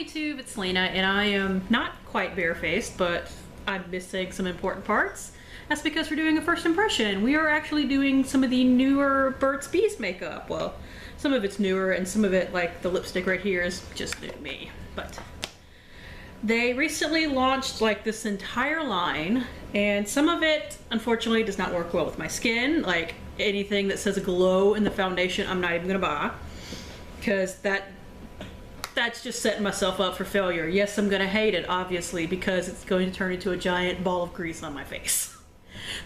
YouTube, it's Lena, and I am not quite barefaced, but I'm missing some important parts. That's because we're doing a first impression. We are actually doing some of the newer Burt's Bees makeup. Well, some of it's newer, and some of it, like the lipstick right here, is just new to me. But they recently launched like this entire line, and some of it, unfortunately, does not work well with my skin. Like anything that says glow in the foundation, I'm not even gonna buy, because that's just setting myself up for failure. Yes, I'm gonna hate it, obviously, because it's going to turn into a giant ball of grease on my face.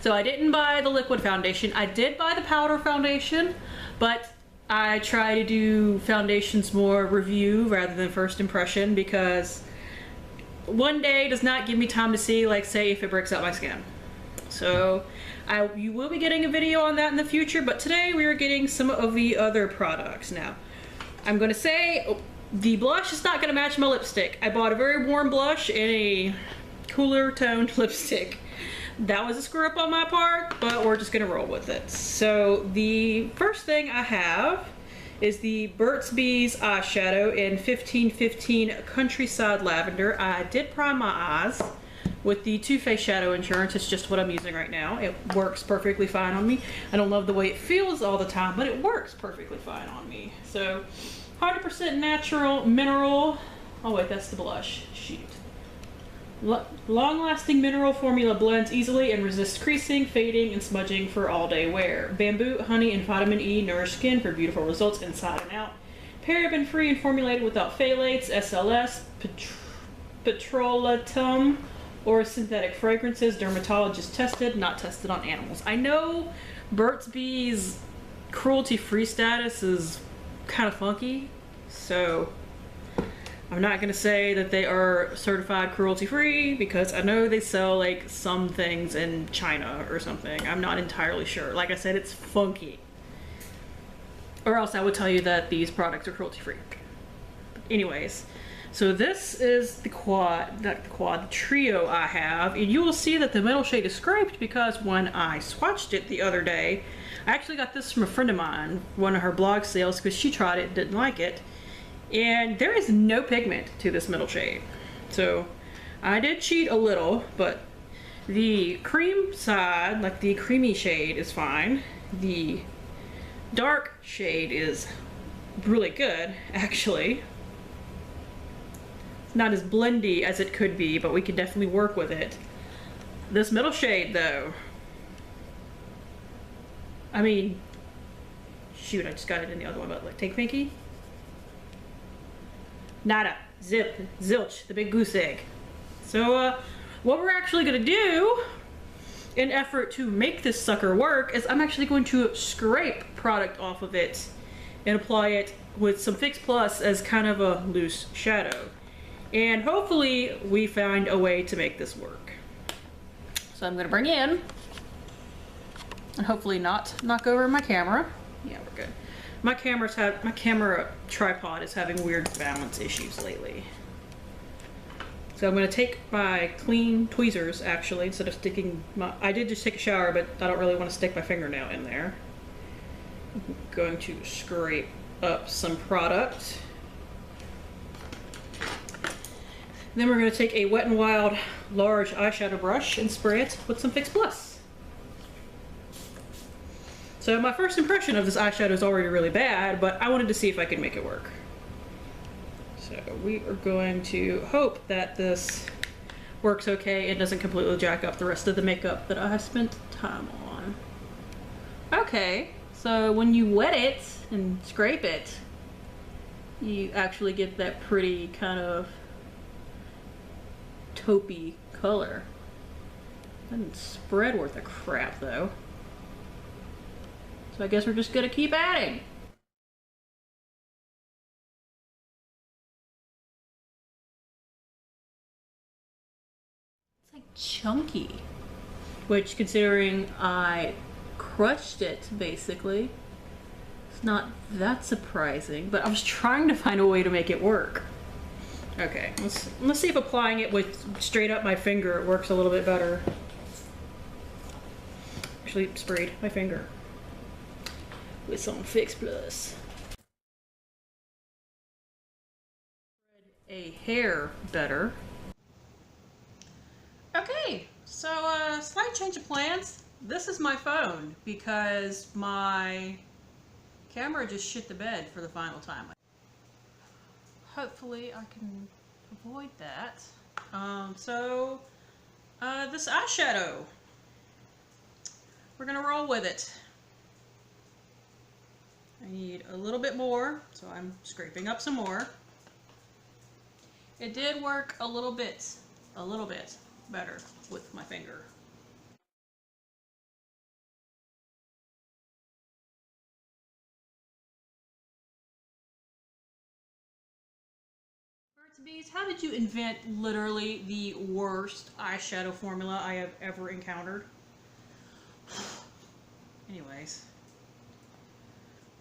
So I didn't buy the liquid foundation. I did buy the powder foundation, but I try to do foundations more review rather than first impression, because one day does not give me time to see, like, say, if it breaks out my skin. So you will be getting a video on that in the future, but today we are getting some of the other products. Now, I'm gonna say, the blush is not going to match my lipstick. I bought a very warm blush and a cooler toned lipstick. That was a screw up on my part, but we're just going to roll with it. So the first thing I have is the Burt's Bees eyeshadow in 1515 Countryside Lavender. I did prime my eyes with the Too Faced Shadow Insurance. It's just what I'm using right now. It works perfectly fine on me. I don't love the way it feels all the time, but it works perfectly fine on me. So 100% natural mineral. Oh wait, that's the blush. Shoot. Long-lasting mineral formula blends easily and resists creasing, fading, and smudging for all-day wear. Bamboo, honey, and vitamin E nourish skin for beautiful results inside and out. Paraben-free and formulated without phthalates, SLS, petrolatum, or synthetic fragrances. Dermatologist tested, not tested on animals. I know Burt's Bees cruelty-free status is kind of funky, so I'm not gonna say that they are certified cruelty-free, because I know they sell like some things in China or something. I'm not entirely sure. Like I said, it's funky, or else I would tell you that these products are cruelty-free. Anyways, so this is the the trio I have, and you will see that the middle shade is scraped because when I swatched it the other day, I actually got this from a friend of mine, one of her blog sales, because she tried it and didn't like it. And there is no pigment to this middle shade. So I did cheat a little, but the cream side, like the creamy shade, is fine. The dark shade is really good, actually. It's not as blendy as it could be, but we can definitely work with it. This middle shade, though, I mean, shoot, I just got it in the other one, but like, take pinky. Nada, zip, zilch, the big goose egg. So what we're actually gonna do in effort to make this sucker work is I'm actually going to scrape product off of it and apply it with some Fix Plus as kind of a loose shadow. And hopefully we find a way to make this work. So I'm gonna bring in, and hopefully not knock over my camera. Yeah, we're good. My camera tripod is having weird balance issues lately. So I'm gonna take my clean tweezers, actually, instead of sticking my, I did just take a shower, but I don't really want to stick my fingernail in there. I'm going to scrape up some product. Then we're gonna take a Wet n Wild large eyeshadow brush and spray it with some Fix Plus. So my first impression of this eyeshadow is already really bad, but I wanted to see if I could make it work. So we are going to hope that this works okay and doesn't completely jack up the rest of the makeup that I have spent time on. Okay, so when you wet it and scrape it, you actually get that pretty kind of taupey color. Doesn't spread worth a crap though. So I guess we're just gonna keep adding. It's like chunky, which, considering I crushed it basically, it's not that surprising, but I was trying to find a way to make it work. Okay, let's see if applying it with straight up my finger it works a little bit better. Actually sprayed my finger with some Fix Plus. a hair better. Okay, so slight change of plans. This is my phone because my camera just shit the bed for the final time. Hopefully I can avoid that. This eyeshadow, we're gonna roll with it. I need a little bit more, so I'm scraping up some more. It did work a little bit better with my finger. Burt's Bees, how did you invent literally the worst eyeshadow formula I have ever encountered? Anyways.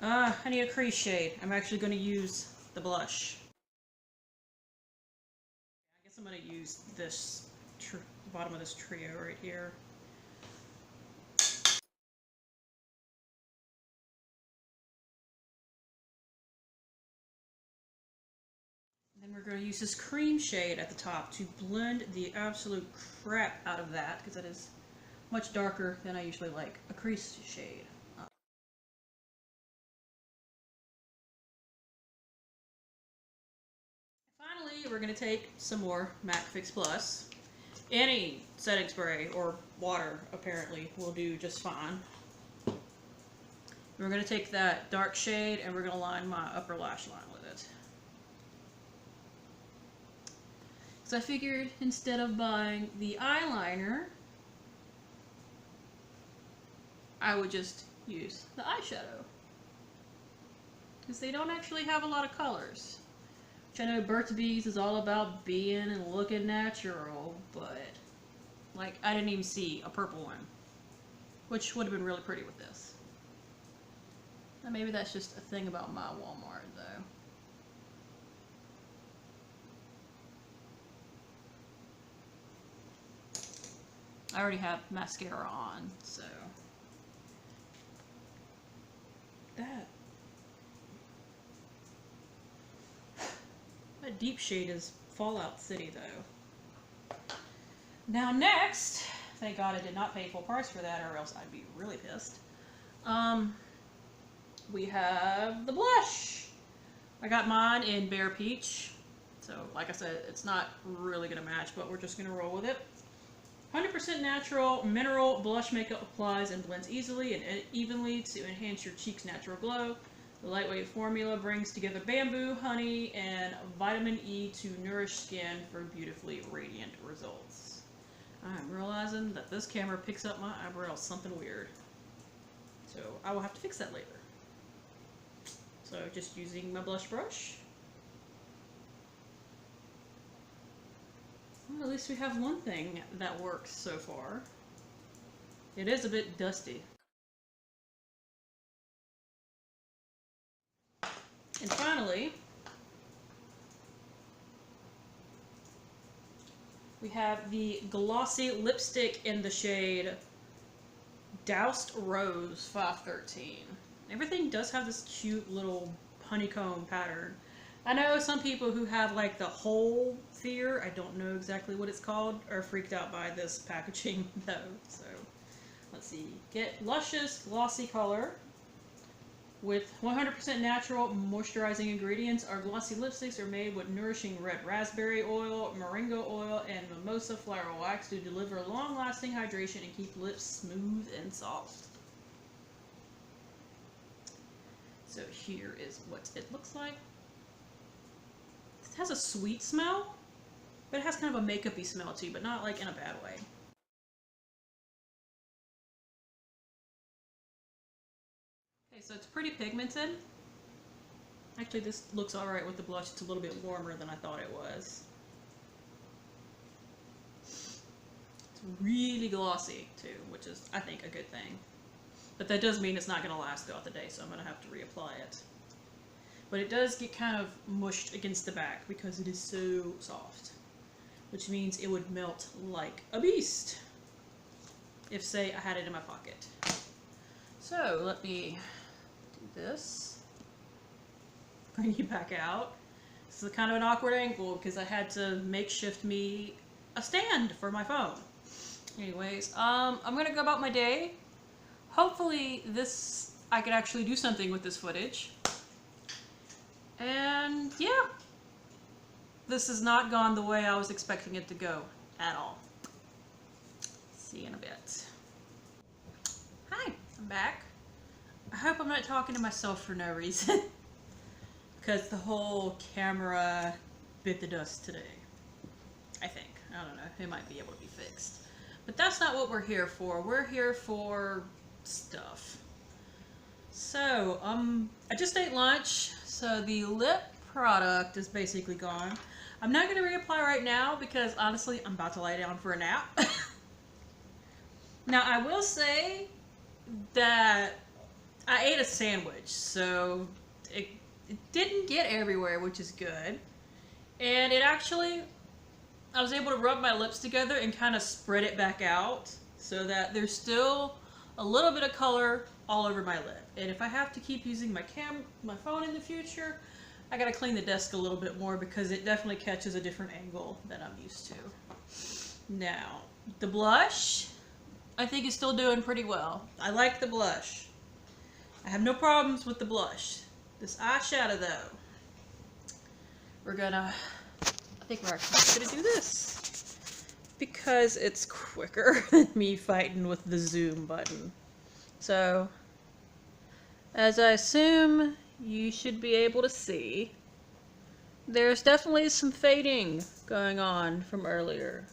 I need a crease shade. I'm actually going to use the blush. I guess I'm going to use this, the bottom of this trio right here. Then we're going to use this cream shade at the top to blend the absolute crap out of that, because that is much darker than I usually like a crease shade. Finally, we're going to take some more MAC Fix Plus. Any setting spray or water, apparently, will do just fine. We're going to take that dark shade and we're going to line my upper lash line with it. So I figured instead of buying the eyeliner, I would just use the eyeshadow. Because they don't actually have a lot of colors. Which I know Burt's Bees is all about being and looking natural, but like I didn't even see a purple one. Which would have been really pretty with this. And maybe that's just a thing about my Walmart though. I already have mascara on, so that deep shade is Fallout City though. Now next, thank God I did not pay full price for that or else I'd be really pissed. We have the blush. I got mine in Bare Peach. So like I said, it's not really gonna match, but we're just gonna roll with it. 100% natural mineral blush makeup applies and blends easily and evenly to enhance your cheek's natural glow. The lightweight formula brings together bamboo, honey, and vitamin E to nourish skin for beautifully radiant results. I'm realizing that this camera picks up my eyebrows something weird. So I will have to fix that later. So just using my blush brush. Well, at least we have one thing that works so far. It is a bit dusty. And finally, we have the glossy lipstick in the shade Doused Rose 513. Everything does have this cute little honeycomb pattern. I know some people who have like the whole fear, I don't know exactly what it's called, are freaked out by this packaging though. So let's see, get luscious glossy color with 100% natural moisturizing ingredients. Our glossy lipsticks are made with nourishing red raspberry oil, moringa oil, and mimosa flower wax to deliver long-lasting hydration and keep lips smooth and soft. So here is what it looks like. It has a sweet smell, but it has kind of a makeup-y smell too, but not like in a bad way. Okay, so it's pretty pigmented. Actually, this looks alright with the blush. It's a little bit warmer than I thought it was. It's really glossy too, which is, I think, a good thing. But that does mean it's not going to last throughout the day, so I'm going to have to reapply it. But it does get kind of mushed against the back because it is so soft. Which means it would melt like a beast. If, say, I had it in my pocket. So, let me do this. Bring you back out. This is kind of an awkward angle because I had to makeshift me a stand for my phone. Anyways, I'm gonna go about my day. Hopefully I could actually do something with this footage. And yeah, this has not gone the way I was expecting it to go at all. See you in a bit. Hi, I'm back. I hope I'm not talking to myself for no reason. Because the whole camera bit the dust today. I think. I don't know. It might be able to be fixed. But that's not what we're here for. We're here for stuff. So, I just ate lunch. So the lip product is basically gone. I'm not going to reapply right now because honestly, I'm about to lie down for a nap. Now, I will say that I ate a sandwich, so it didn't get everywhere, which is good. And it actually, I was able to rub my lips together and kind of spread it back out so that there's still a little bit of color all over my lip. And if I have to keep using my phone in the future, I gotta clean the desk a little bit more because it definitely catches a different angle than I'm used to. Now, the blush, I think is still doing pretty well. I like the blush. I have no problems with the blush. This eyeshadow though, I think we're actually gonna do this because it's quicker than me fighting with the zoom button. So, as I assume you should be able to see, there's definitely some fading going on from earlier.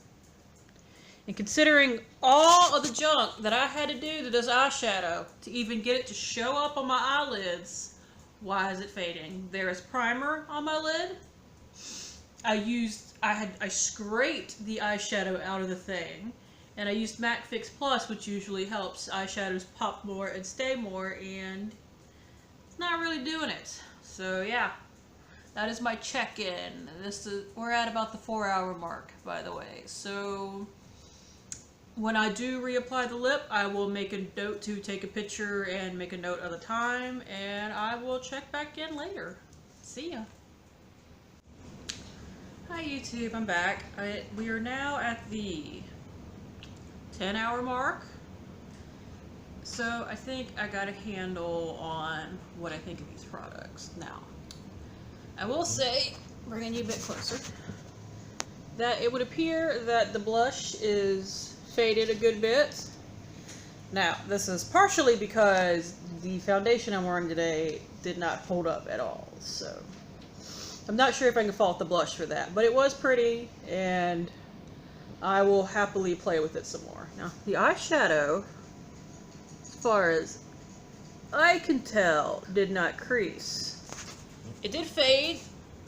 And considering all of the junk that I had to do to this eyeshadow to even get it to show up on my eyelids, why is it fading? There is primer on my lid. I scraped the eyeshadow out of the thing, and I used MAC Fix Plus, which usually helps eyeshadows pop more and stay more, and it's not really doing it. So yeah, that is my check-in. We're at about the 4-hour mark, by the way. So when I do reapply the lip, I will make a note to take a picture and make a note of the time, and I will check back in later. See ya. Hi YouTube, I'm back. We are now at the 10-hour mark. So I think I got a handle on what I think of these products. Now, I will say, bringing you a bit closer, that it would appear that the blush is faded a good bit. Now, this is partially because the foundation I'm wearing today did not hold up at all, so I'm not sure if I can fault the blush for that, but it was pretty, and I will happily play with it some more. Now, the eyeshadow, as far as I can tell, did not crease. It did fade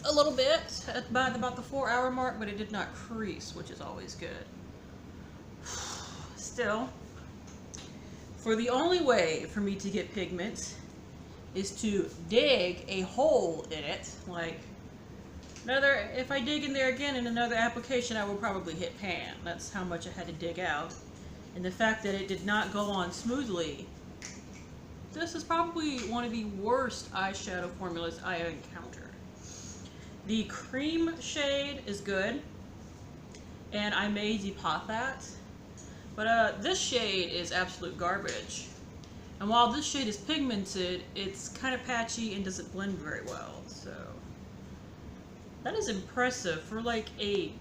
a little bit at about the 4-hour mark, but it did not crease, which is always good. Still, for the only way for me to get pigment is to dig a hole in it, like if I dig in there again in another application, I will probably hit pan. That's how much I had to dig out. And the fact that it did not go on smoothly, this is probably one of the worst eyeshadow formulas I have encountered. The cream shade is good, and I may depot that. But this shade is absolute garbage. And while this shade is pigmented, it's kind of patchy and doesn't blend very well. So that is impressive for like I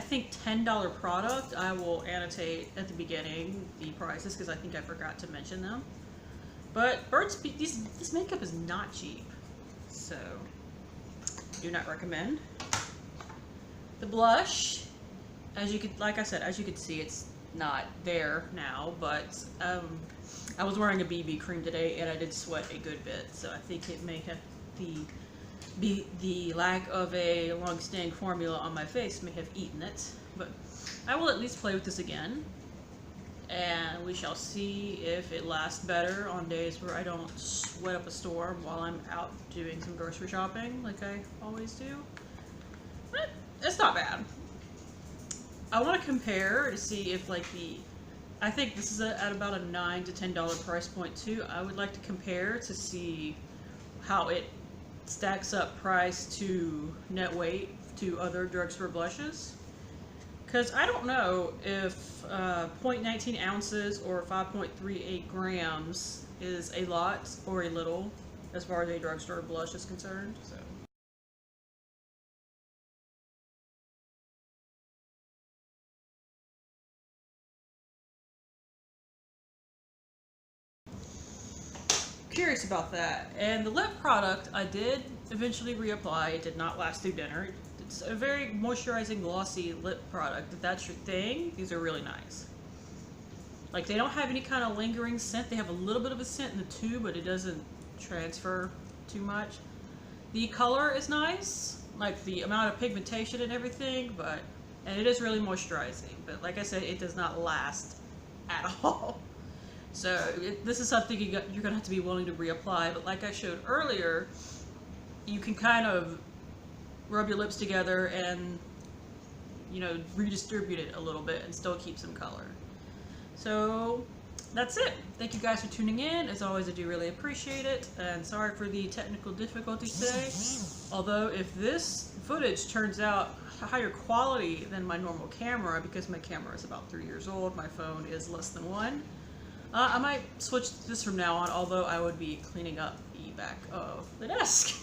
think $10 product. I will annotate at the beginning the prices because I think I forgot to mention them. But Burt's this makeup is not cheap, so do not recommend. The blush, like I said, as you can see, it's not there now, but I was wearing a BB cream today and I did sweat a good bit, so I think it may have the lack of a long-standing formula on my face may have eaten it, but I will at least play with this again, and we shall see if it lasts better on days where I don't sweat up a storm while I'm out doing some grocery shopping like I always do. But it's not bad. I want to compare to see if I think this is at about a $9 to $10 price point too. I would like to compare to see how it stacks up price to net weight to other drugstore blushes. Because I don't know if 0.19 ounces or 5.38 grams is a lot or a little as far as a drugstore blush is concerned. So. Curious about that. And the lip product I did eventually reapply. It did not last through dinner. It's a very moisturizing, glossy lip product. If that's your thing, these are really nice. Like, they don't have any kind of lingering scent. They have a little bit of a scent in the tube, but it doesn't transfer too much. The color is nice, like the amount of pigmentation and everything, and it is really moisturizing. But like I said, it does not last at all. So this is something you're going to have to be willing to reapply. But like I showed earlier, you can kind of rub your lips together and, you know, redistribute it a little bit and still keep some color. So that's it. Thank you guys for tuning in. As always, I do really appreciate it. And sorry for the technical difficulties today. Although if this footage turns out higher quality than my normal camera, because my camera is about 3 years old, my phone is less than 1, I might switch this from now on, although I would be cleaning up the back of the desk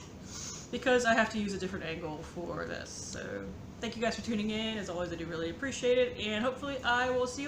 because I have to use a different angle for this. So thank you guys for tuning in. As always, I do really appreciate it, and hopefully I will see you later.